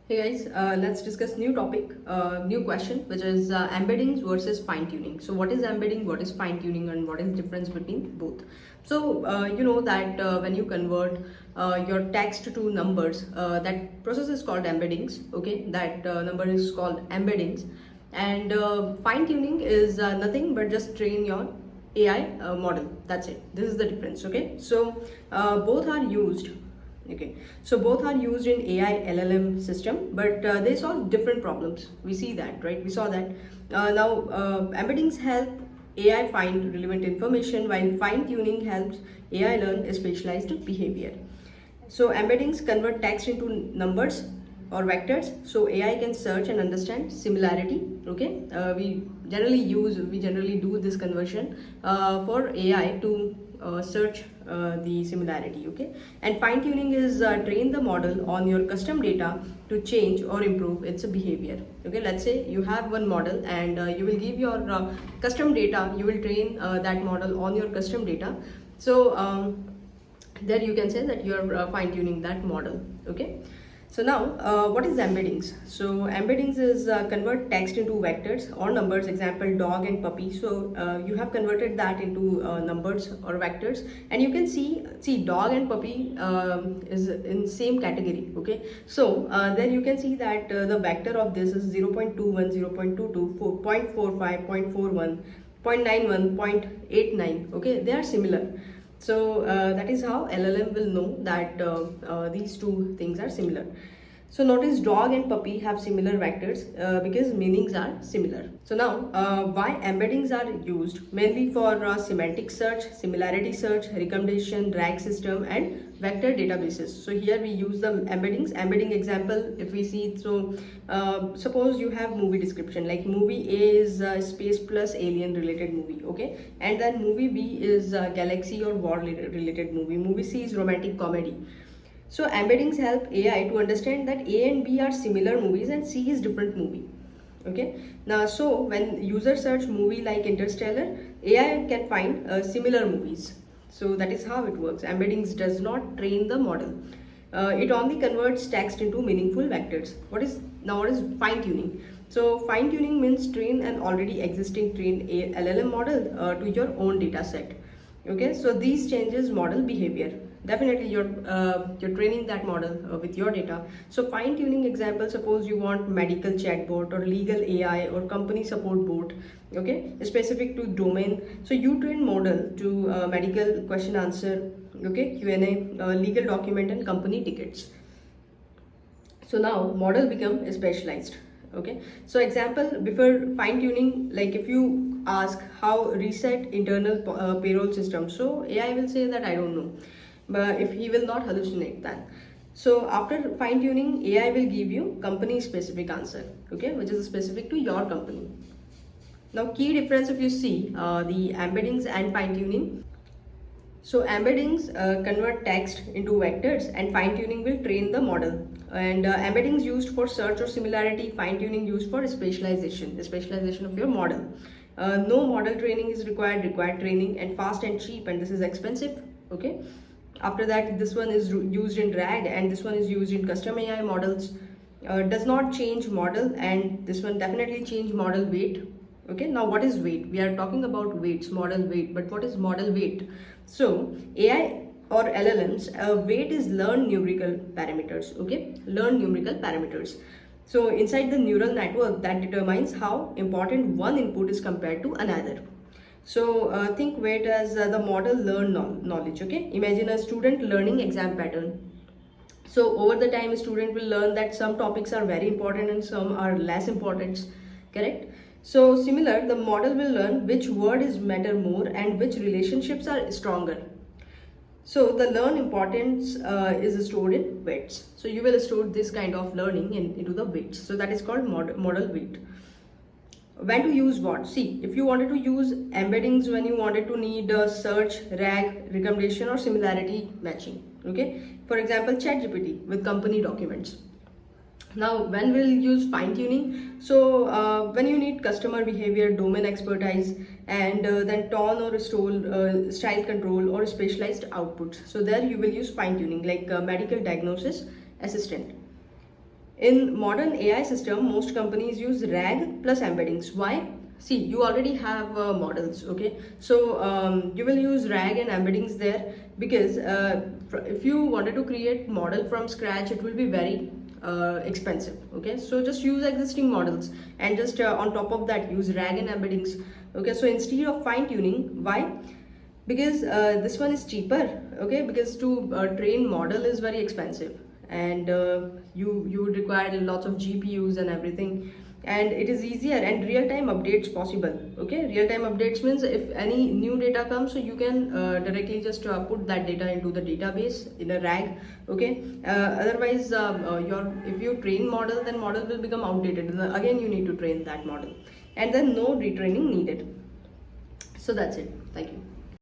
Hey guys, let's discuss new topic, new question, which is embeddings versus fine-tuning. So what is embedding, what is fine-tuning, and what is difference between both? So you know that when you convert your text to numbers, that process is called embeddings. Okay, that number is called embeddings, and fine-tuning is nothing but just train your AI model. That's it. This is the difference. Okay, so both are used. Okay, so both are used in AI LLM system, but they solve different problems. We see that, right? We saw that. Now, embeddings help AI find relevant information, while fine tuning helps AI learn a specialized behavior. So, embeddings convert text into numbers or vectors, so AI can search and understand similarity. Okay, we generally do this conversion for AI to search the similarity. Okay, and fine tuning is train the model on your custom data to change or improve its behavior. Okay, let's say you have one model and you will give your custom data, you will train that model on your custom data. So there you can say that you are fine tuning that model. Okay, so now what is embeddings? So embeddings is convert text into vectors or numbers, example dog and puppy. So you have converted that into numbers or vectors, and you can see dog and puppy is in same category. Okay, so then you can see that the vector of this is 0.21, 0.22, 0.45, 0.41, 0.91, 0.89. Okay, they are similar. So that is how LLM will know that these two things are similar. So notice dog and puppy have similar vectors because meanings are similar. So now why embeddings are used? Mainly for semantic search, similarity search, recommendation, RAG system, and vector databases. So here we use the embeddings. Embedding example, if we see, so suppose you have movie description, like movie A is space plus alien related movie, okay, and then movie B is galaxy or war related movie, movie C is romantic comedy. So embeddings help AI to understand that A and B are similar movies and C is different movie. Okay. Now, so when users search movie like Interstellar, AI can find similar movies. So that is how it works. Embeddings does not train the model. It only converts text into meaningful vectors. What is fine tuning? So fine tuning means train an already existing trained LLM model to your own data set. Okay, so these changes model behavior. Definitely you're training that model with your data. So fine tuning example, suppose you want medical chatbot or legal AI or company support bot, okay, specific to domain. So you train model to medical question answer, okay, Q&A, legal document, and company tickets. So now model become specialized. Okay, so example, before fine tuning, like if you ask how reset internal payroll system, so AI will say that I don't know, but if he will not hallucinate that. So after fine tuning, AI will give you company specific answer, okay, which is specific to your company. Now key difference, if you see the embeddings and fine tuning. So embeddings convert text into vectors, and fine tuning will train the model. And embeddings used for search or similarity, fine tuning used for specialization, the specialization of your model. No model training is required training, and fast and cheap, and this is expensive. Okay, after that, this one is used in RAG, and this one is used in custom AI models. Does not change model, and this one definitely change model weight. Okay, now what is weight? We are talking about weights, model weight, but what is model weight? So AI or LLMs, weight is learned numerical parameters. Okay, learned numerical parameters. So inside the neural network, that determines how important one input is compared to another. So think weight as the model learned knowledge. Okay, imagine a student learning exam pattern. So over the time, a student will learn that some topics are very important and some are less important. Correct? So similar, the model will learn which word is matter more and which relationships are stronger. So the learn importance is stored in weights. So you will store this kind of learning into the weights. So that is called model weight. When to use what? See, if you wanted to use embeddings when you wanted to need search, RAG, recommendation, or similarity matching. Okay, for example, ChatGPT with company documents. Now, when we'll use fine tuning, so when you need customer behavior, domain expertise, and then tone or style control or specialized outputs. So there you will use fine tuning, like medical diagnosis assistant. In modern AI system, most companies use RAG plus embeddings. Why? See, you already have models, okay? So you will use RAG and embeddings there because if you wanted to create model from scratch, it will be very expensive, okay? So just use existing models and just on top of that use RAG and embeddings, okay? So instead of fine tuning, why? Because this one is cheaper, okay? Because to train model is very expensive, and you would require lots of GPUs and everything, and it is easier and real-time updates possible, okay? Real-time updates means if any new data comes, so you can directly just put that data into the database in a RAG, okay? Otherwise your if you train model, then model will become outdated, and again you need to train that model, and then no retraining needed. So that's it. Thank you.